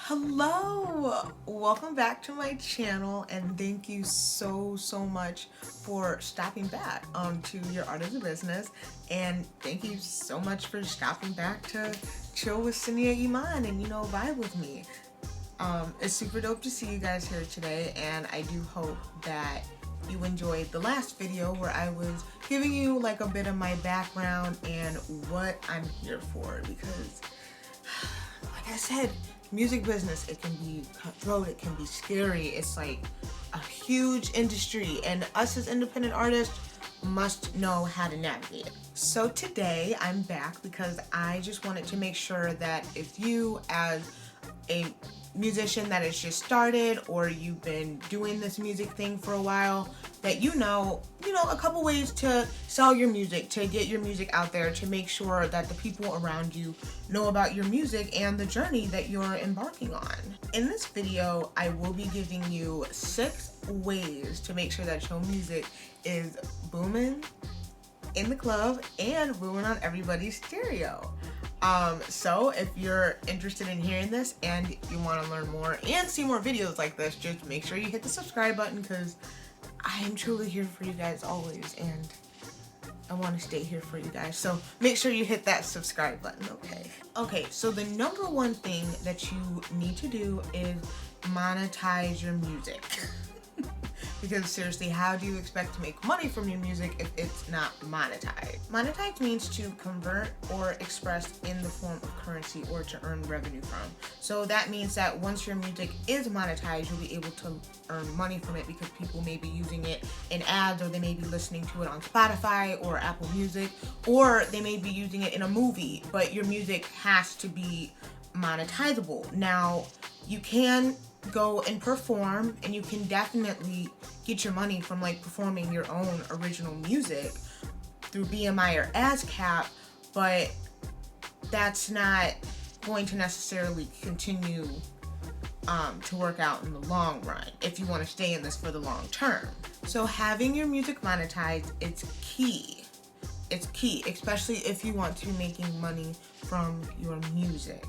Hello, welcome back to my channel, and thank you so much for stopping back to Your Art as a Business, and thank you so much for stopping back to chill with Sania Iman and vibe with me. It's super dope to see you guys here today, and I do hope that you enjoyed the last video where I was giving you like a bit of my background and what I'm here for, because like I said, music business, it can be cutthroat, it can be scary. It's like a huge industry, and us as independent artists must know how to navigate it. So today I'm back because I just wanted to make sure that if you, as a musician that has just started, or you've been doing this music thing for a while, that you know a couple ways to sell your music, to get your music out there, to make sure that the people around you know about your music and the journey that you're embarking on. In this video, I will be giving you 6 ways to make sure that your music is booming in the club and booming on everybody's stereo. So if you're interested in hearing this and you want to learn more and see more videos like this, just make sure you hit the subscribe button, because I am truly here for you guys always, and I want to stay here for you guys. So make sure you hit that subscribe button, okay? Okay, so the number one thing that you need to do is monetize your music. Because seriously, how do you expect to make money from your music if it's not monetized? Monetized means to convert or express in the form of currency, or to earn revenue from. So that means that once your music is monetized, you'll be able to earn money from it, because people may be using it in ads, or they may be listening to it on Spotify or Apple Music, or they may be using it in a movie, but your music has to be monetizable. Now, you can go and perform, and you can definitely get your money from like performing your own original music through BMI or ASCAP, but that's not going to necessarily continue to work out in the long run if you want to stay in this for the long term. So having your music monetized, it's key. It's key, especially if you want to be making money from your music,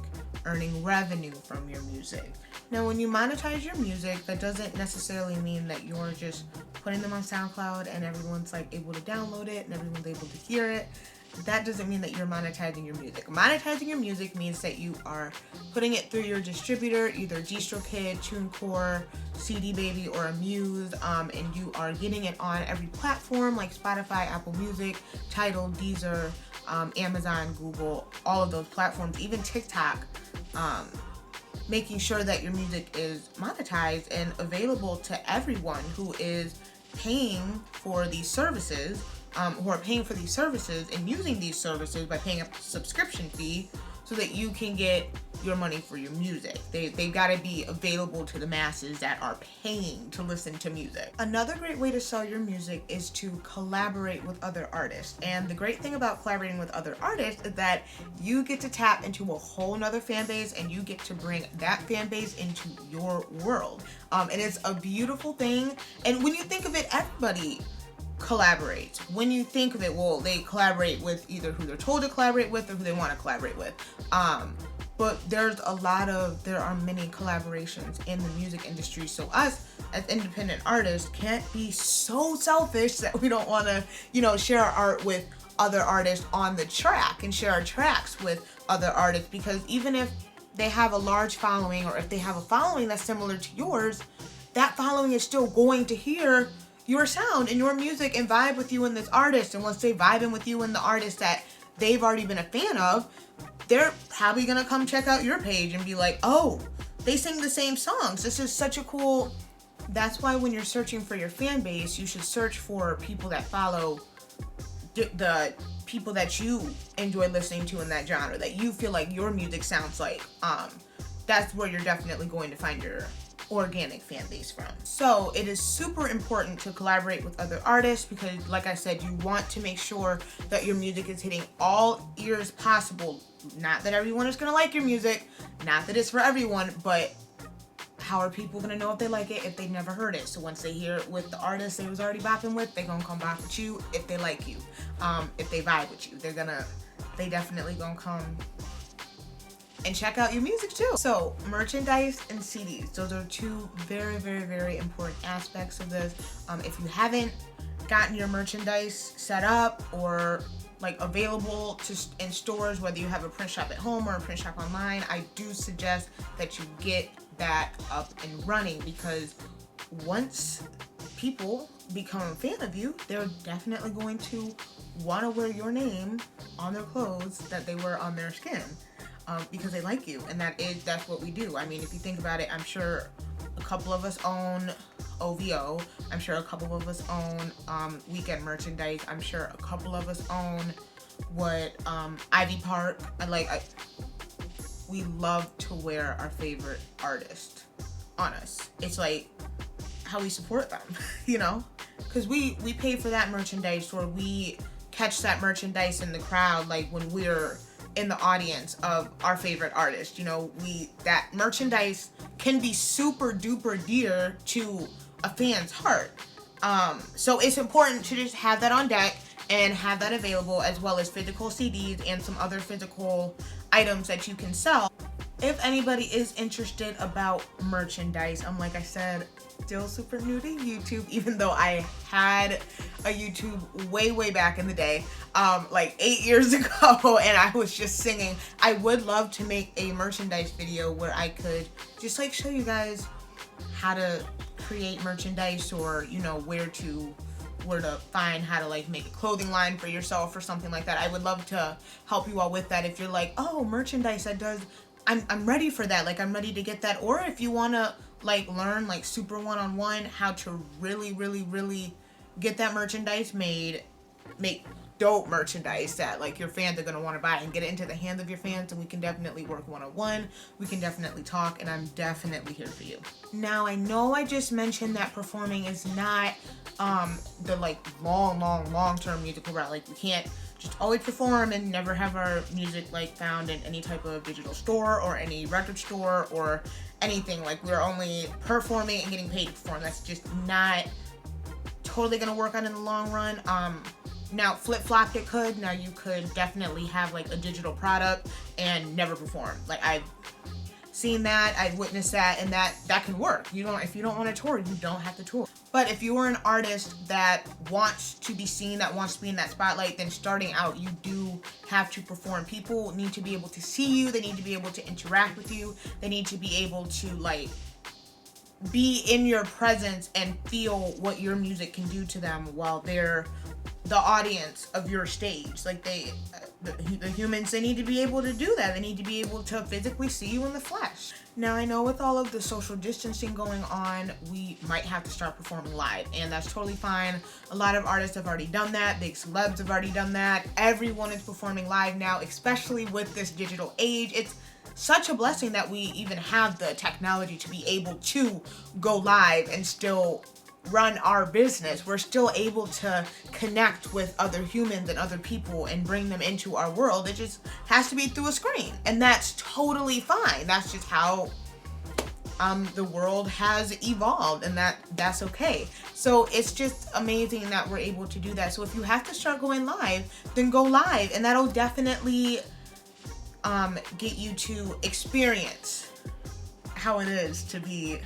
earning revenue from your music. Now, when you monetize your music, that doesn't necessarily mean that you're just putting them on SoundCloud and everyone's like able to download it and everyone's able to hear it. That doesn't mean that you're monetizing your music. Monetizing your music means that you are putting it through your distributor, either DistroKid, TuneCore, CD Baby, or Amuse, and you are getting it on every platform like Spotify, Apple Music, Tidal, Deezer, Amazon, Google, all of those platforms, even TikTok. Making sure that your music is monetized and available to everyone who is paying for these services, who are paying for these services and using these services by paying a subscription fee, so that you can get your money for your music. They've got to be available to the masses that are paying to listen to music. Another great way to sell your music is to collaborate with other artists. And the great thing about collaborating with other artists is that you get to tap into a whole nother fan base, and you get to bring that fan base into your world. And it's a beautiful thing. And when you think of it, everybody collaborates. When you think of it, well, they collaborate with either who they're told to collaborate with or who they want to collaborate with. But there are many collaborations in the music industry. So us as independent artists can't be so selfish that we don't want to, share our art with other artists on the track and share our tracks with other artists, because even if they have a large following, or if they have a following that's similar to yours, that following is still going to hear your sound and your music and vibe with you and this artist. And once they vibing with you and the artist that they've already been a fan of, they're probably gonna come check out your page and be like, oh, they sing the same songs. This is such a cool. That's why when you're searching for your fan base, you should search for people that follow the people that you enjoy listening to in that genre, that you feel like your music sounds like. That's where you're definitely going to find your organic fan base from. So it is super important to collaborate with other artists, because like I said, you want to make sure that your music is hitting all ears possible. Not that everyone is going to like your music, not that it's for everyone, but how are people going to know if they like it if they've never heard it? So once they hear it with the artist they was already bopping with, they're going to come bop with you if they like you. If they vibe with you, they definitely going to come and check out your music too. So merchandise and CDs, those are two very, very, very important aspects of this. If you haven't gotten your merchandise set up or like available in stores, whether you have a print shop at home or a print shop online, I do suggest that you get that up and running, because once people become a fan of you, they're definitely going to want to wear your name on their clothes that they wear on their skin, because they like you, and that's what we do. I mean, if you think about it, I'm sure a couple of us own OVO. I'm sure a couple of us own Weekend merchandise. I'm sure a couple of us own Ivy Park. We love to wear our favorite artist on us. It's like how we support them, you know? Because we pay for that merchandise, or we catch that merchandise in the crowd, like when we're in the audience of our favorite artist. You know, that merchandise can be super duper dear to a fan's heart. So it's important to just have that on deck and have that available, as well as physical CDs and some other physical items that you can sell. If anybody is interested about merchandise, like I said, still super new to YouTube, even though I had a YouTube way back in the day, like 8 years ago, and I was just singing. I would love to make a merchandise video where I could just like show you guys how to create merchandise, or you know, where to find how to like make a clothing line for yourself or something like that. I would love to help you all with that. If you're like, oh, merchandise that does, I'm ready for that, like I'm ready to get that. Or if you want to like learn like super one-on-one how to really get that merchandise made, make dope merchandise that like your fans are going to want to buy, and get it into the hands of your fans, and we can definitely work one-on-one. We can definitely talk, and I'm definitely here for you. Now, I know I just mentioned that performing is not the like long-term musical route. Like we can't just always perform and never have our music like found in any type of digital store or any record store or anything. Like we're only performing and getting paid to perform. That's just not totally gonna work out in the long run. Now flip-flopped it could. Now you could definitely have like a digital product and never perform. Like I've seen that, I've witnessed that, and that can work. If you don't want to tour, you don't have to tour. But if you are an artist that wants to be seen, that wants to be in that spotlight, then starting out, you do have to perform. People need to be able to see you. They need to be able to interact with you. They need to be able to like be in your presence and feel what your music can do to them while they're the audience of your stage. Like the humans, they need to be able to do that. They need to be able to physically see you in the flesh. Now, I know with all of the social distancing going on, we might have to start performing live, and that's totally fine. A lot of artists have already done that. Big celebs have already done that. Everyone is performing live now, especially with this digital age. It's such a blessing that we even have the technology to be able to go live and still run our business. We're still able to connect with other humans and other people and bring them into our world. It just has to be through a screen, and that's totally fine. That's just how the world has evolved, and that's okay. So it's just amazing that we're able to do that. So if you have to start going live, then go live, and that'll definitely get you to experience how it is to be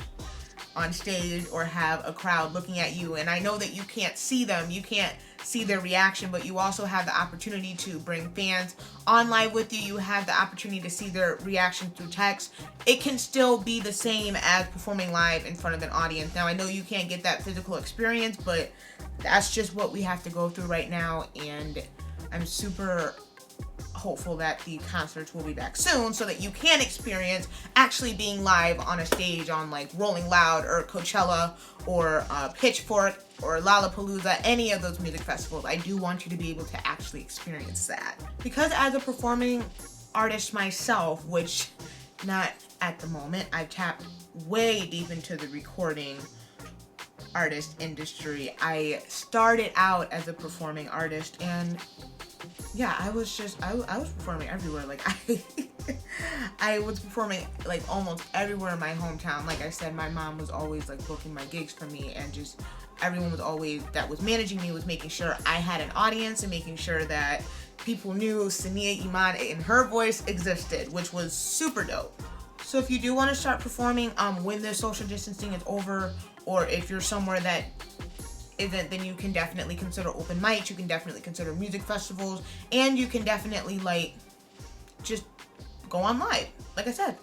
on stage or have a crowd looking at you. And I know that you can't see them, you can't see their reaction, but you also have the opportunity to bring fans on live with you. You have the opportunity to see their reaction through text. It can still be the same as performing live in front of an audience. Now, I know you can't get that physical experience, but that's just what we have to go through right now, and I'm super hopeful that the concerts will be back soon so that you can experience actually being live on a stage on like Rolling Loud or Coachella or Pitchfork or Lollapalooza, any of those music festivals. I do want you to be able to actually experience that. Because as a performing artist myself, which not at the moment, I've tapped way deep into the recording artist industry. I started out as a performing artist, and yeah, I was performing everywhere. Like I was performing like almost everywhere in my hometown. Like I said, my mom was always like booking my gigs for me, and just everyone was always that was managing me was making sure I had an audience and making sure that, people knew Sania Iman and her voice existed, which was super dope. So if you do want to start performing when the social distancing is over, or if you're somewhere that isn't, then you can definitely consider open mics, you can definitely consider music festivals, and you can definitely like just go on live. Like I said,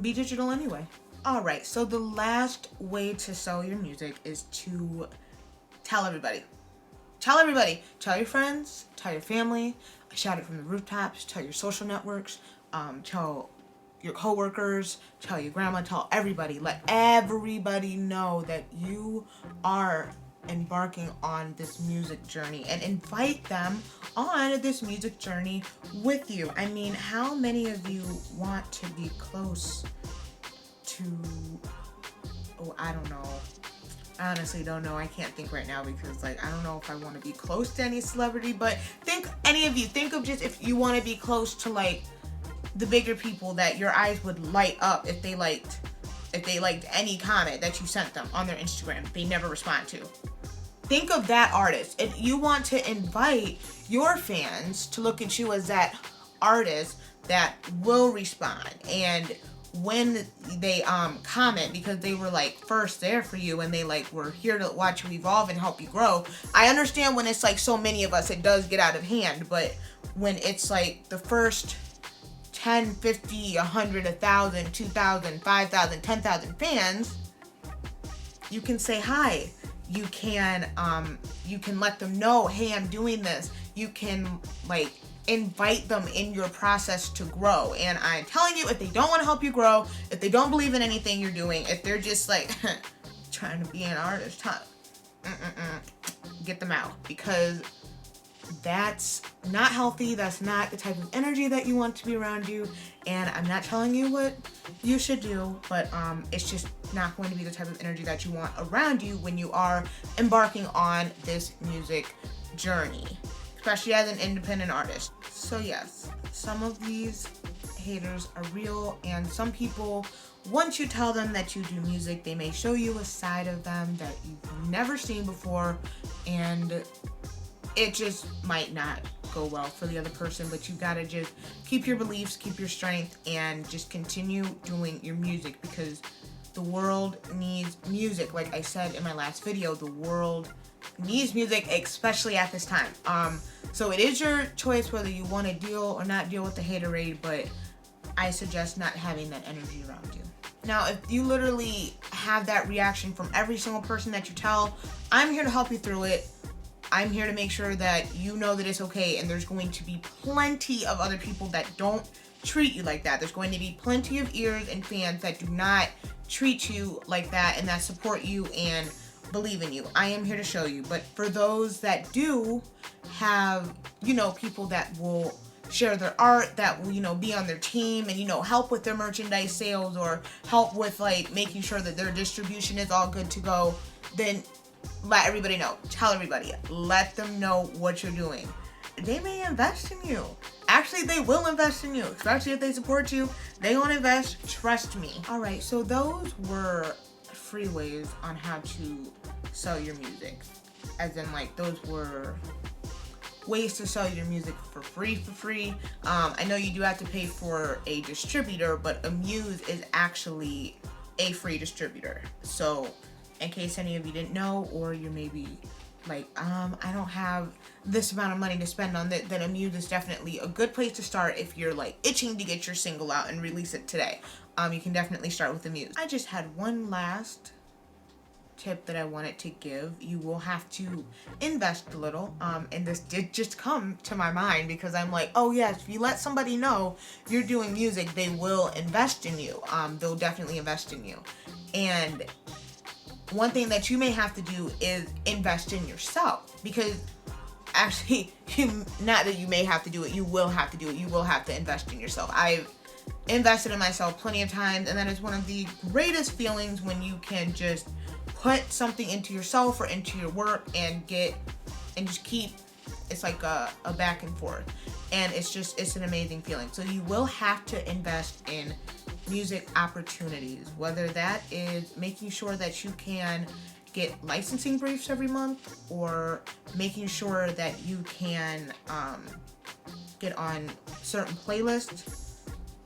be digital anyway. Alright, so the last way to sell your music is to tell everybody. Tell everybody. Tell your friends, tell your family, shout it from the rooftops, tell your social networks, tell your coworkers, tell your grandma, tell everybody. Let everybody know that you are embarking on this music journey, and invite them on this music journey with you. I mean, how many of you want to be close to, oh, I don't know. I honestly don't know. I can't think right now because, like, I don't know if I want to be close to any celebrity, but think of just if you want to be close to, like, the bigger people that your eyes would light up if they liked any comment that you sent them on their Instagram they never respond to. Think of that artist. If you want to invite your fans to look at you as that artist that will respond, and when they comment because they were like first there for you and they like were here to watch you evolve and help you grow. I understand when it's like so many of us it does get out of hand, but when it's like the first 10, 50, 100, 1,000, 2,000, 5,000, 10,000 fans, you can say hi. You can let them know, hey, I'm doing this. You can like invite them in your process to grow. And I'm telling you, if they don't want to help you grow, if they don't believe in anything you're doing, if they're just like trying to be an artist, get them out, because that's not healthy. That's not the type of energy that you want to be around you. And I'm not telling you what you should do, but it's just not going to be the type of energy that you want around you when you are embarking on this music journey, especially as an independent artist. So yes, some of these haters are real, and some people, once you tell them that you do music, they may show you a side of them that you've never seen before, and it just might not go well for the other person. But you gotta just keep your beliefs, keep your strength, and just continue doing your music, because the world needs music. Like I said in my last video, the world needs music, especially at this time. So it is your choice whether you want to deal or not deal with the haterade, but I suggest not having that energy around you. Now, if you literally have that reaction from every single person that you tell, I'm here to help you through it. I'm here to make sure that you know that it's okay, and there's going to be plenty of other people that don't treat you like that. There's going to be plenty of ears and fans that do not treat you like that and that support you and believe in you. I am here to show you. But for those that do have, people that will share their art, that will, be on their team and, help with their merchandise sales, or help with like making sure that their distribution is all good to go, then let everybody know. Tell everybody. Let them know what you're doing. They may invest in you. Actually, they will invest in you, especially if they support you. They want to invest. Trust me. All right, so those were free ways on how to sell your music. As in, like, those were ways to sell your music for free. I know you do have to pay for a distributor, but Amuse is actually a free distributor. So in case any of you didn't know, or you're maybe like, I don't have this amount of money to spend on that, then Amuse is definitely a good place to start if you're like itching to get your single out and release it today. You can definitely start with Amuse. I just had one last tip that I wanted to give. You will have to invest a little, and this did just come to my mind because I'm like, oh yes, if you let somebody know you're doing music, they will invest in you. They'll definitely invest in you. And one thing that you may have to do is invest in yourself, because actually, not that you may have to do it, you will have to do it. You will have to invest in yourself. I've invested in myself plenty of times, and that is one of the greatest feelings, when you can just put something into yourself or into your work and just keep, it's like a back and forth, and it's an amazing feeling. So you will have to invest in music opportunities, whether that is making sure that you can get licensing briefs every month, or making sure that you can get on certain playlists,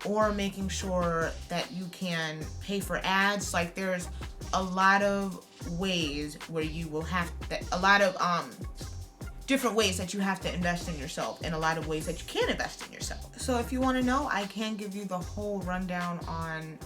or making sure that you can pay for ads. Like there's a lot of ways where you will have a lot of different ways that you have to invest in yourself, and a lot of ways that you can invest in yourself. So if you want to know, I can give you the whole rundown on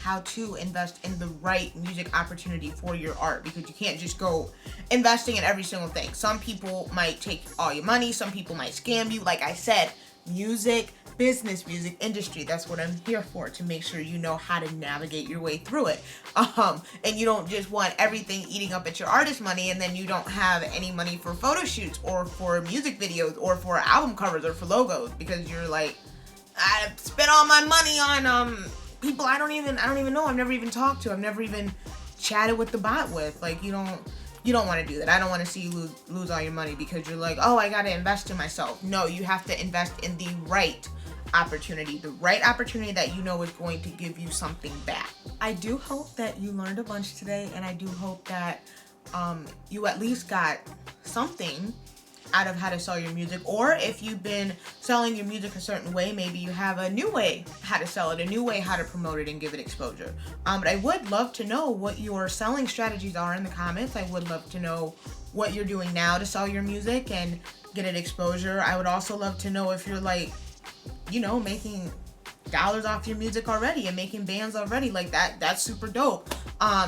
how to invest in the right music opportunity for your art, because you can't just go investing in every single thing. Some people might take all your money, some people might scam you. Like I said, music business, music industry, that's what I'm here for, to make sure you know how to navigate your way through it. And you don't just want everything eating up at your artist money, and then you don't have any money for photo shoots or for music videos or for album covers or for logos, because you're like, I spent all my money on people I don't even know, I've never even talked to, I've never even chatted with the bot with. Like you don't want to do that. I don't want to see you lose all your money because you're like, oh, I got to invest in myself. No, you have to invest in the right opportunity that you know is going to give you something back. I do hope that you learned a bunch today, and I do hope that you at least got something out of how to sell your music. Or if you've been selling your music a certain way, maybe you have a new way how to sell it, a new way how to promote it and give it exposure. But I would love to know what your selling strategies are in the comments. I would love to know what you're doing now to sell your music and get it exposure. I would also love to know if you're like, you know, making dollars off your music already and making bands already. Like that's super dope.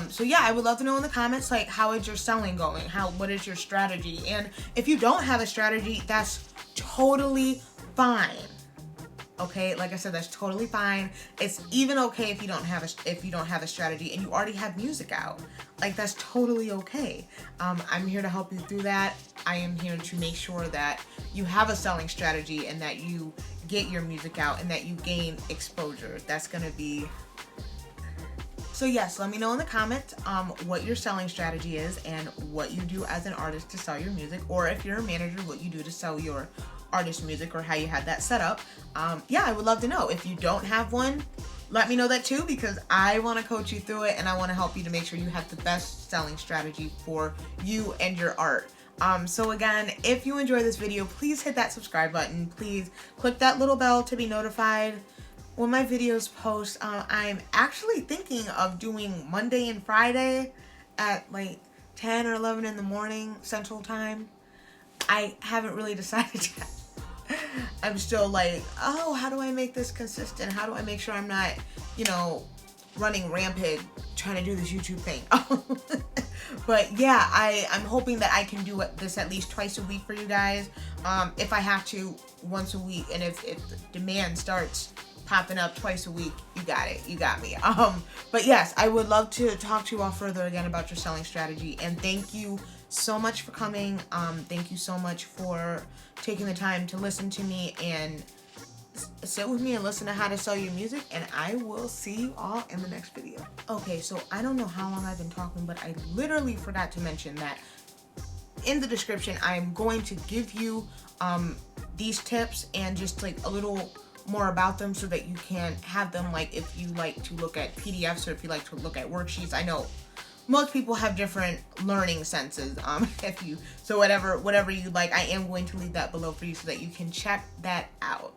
So yeah, I would love to know in the comments, like, how is your selling going? What is your strategy? And if you don't have a strategy, that's totally fine. Okay, like I said, that's totally fine. It's even okay if you don't have a strategy and you already have music out. Like that's totally okay. I'm here to help you through that. I am here to make sure that you have a selling strategy and that you get your music out and that you gain exposure. That's gonna be. So yes, let me know in the comments what your selling strategy is and what you do as an artist to sell your music, or if you're a manager, what you do to sell your artist music, or how you had that set up. Yeah, I would love to know. If you don't have one, let me know that too, because I want to coach you through it and I want to help you to make sure you have the best selling strategy for you and your art. So again, if you enjoyed this video, please hit that subscribe button. Please click that little bell to be notified when my videos post. I'm actually thinking of doing Monday and Friday at like 10 or 11 in the morning Central Time. I haven't really decided yet. I'm still like, oh, how do I make this consistent? How do I make sure I'm not, you know, running rampant trying to do this YouTube thing? But yeah, I'm hoping that I can do this at least twice a week for you guys. If I have to, once a week, and if the demand starts popping up twice a week, you got it, you got me. But yes, I would love to talk to you all further again about your selling strategy, and thank you so much for coming. Thank you so much for taking the time to listen to me and sit with me and listen to how to sell your music, and I will see you all in the next video. Okay, so I don't know how long I've been talking, but I literally forgot to mention that in the description I'm going to give you these tips and just like a little more about them so that you can have them, like if you like to look at PDFs or if you like to look at worksheets. I know most people have different learning senses. So whatever you like, I am going to leave that below for you so that you can check that out.